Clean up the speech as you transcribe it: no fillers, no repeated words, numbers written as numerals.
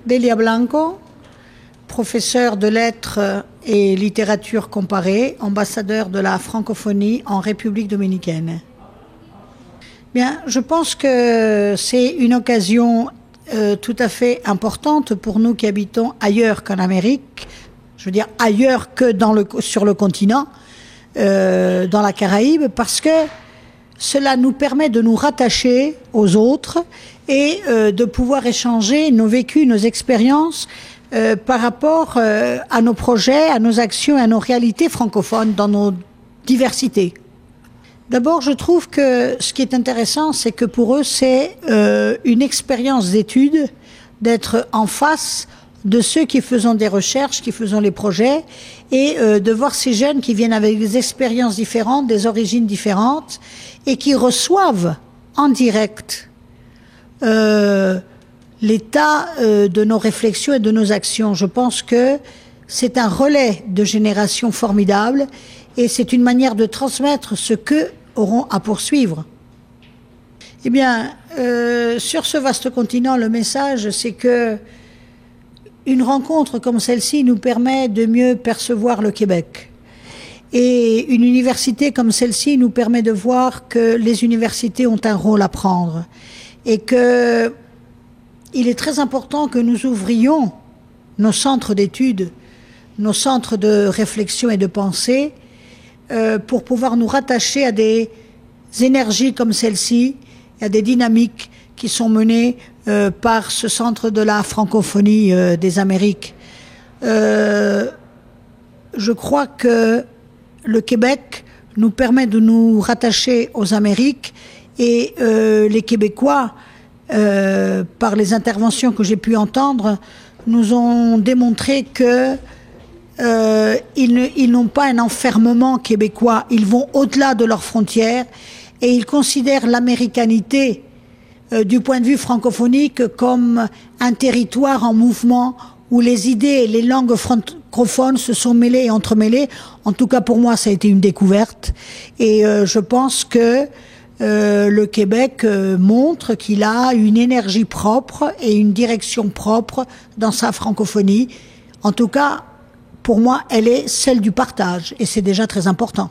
Delia Blanco, professeur de lettres et littérature comparée, ambassadeur de la francophonie en République dominicaine. Bien, je pense que c'est une occasion tout à fait importante pour nous qui habitons ailleurs qu'en Amérique, je veux dire ailleurs que sur le continent, dans la Caraïbe, parce que cela nous permet de nous rattacher aux autres et de pouvoir échanger nos vécus, nos expériences par rapport à nos projets, à nos actions, à nos réalités francophones dans nos diversités. D'abord, je trouve que ce qui est intéressant, c'est que pour eux, c'est une expérience d'étude d'être en face de ceux qui faisons des recherches, qui faisons les projets, et de voir ces jeunes qui viennent avec des expériences différentes, des origines différentes, et qui reçoivent en direct l'état de nos réflexions et de nos actions. Je pense que c'est un relais de génération formidable, et c'est une manière de transmettre ce qu'eux auront à poursuivre. Eh bien, sur ce vaste continent, le message, c'est que une rencontre comme celle-ci nous permet de mieux percevoir le Québec. Et une université comme celle-ci nous permet de voir que les universités ont un rôle à prendre. Et que il est très important que nous ouvrions nos centres d'études, nos centres de réflexion et de pensée, pour pouvoir nous rattacher à des énergies comme celle-ci, à des dynamiques qui sont menées par ce centre de la francophonie des Amériques. Je crois que le Québec nous permet de nous rattacher aux Amériques et les Québécois, par les interventions que j'ai pu entendre, nous ont démontré que ils n'ont pas un enfermement québécois, ils vont au-delà de leurs frontières et ils considèrent l'américanité du point de vue francophonique comme un territoire en mouvement où les idées et les langues francophones se sont mêlées et entremêlées. En tout cas, pour moi, ça a été une découverte. Et je pense que le Québec montre qu'il a une énergie propre et une direction propre dans sa francophonie. En tout cas, pour moi, elle est celle du partage. Et c'est déjà très important.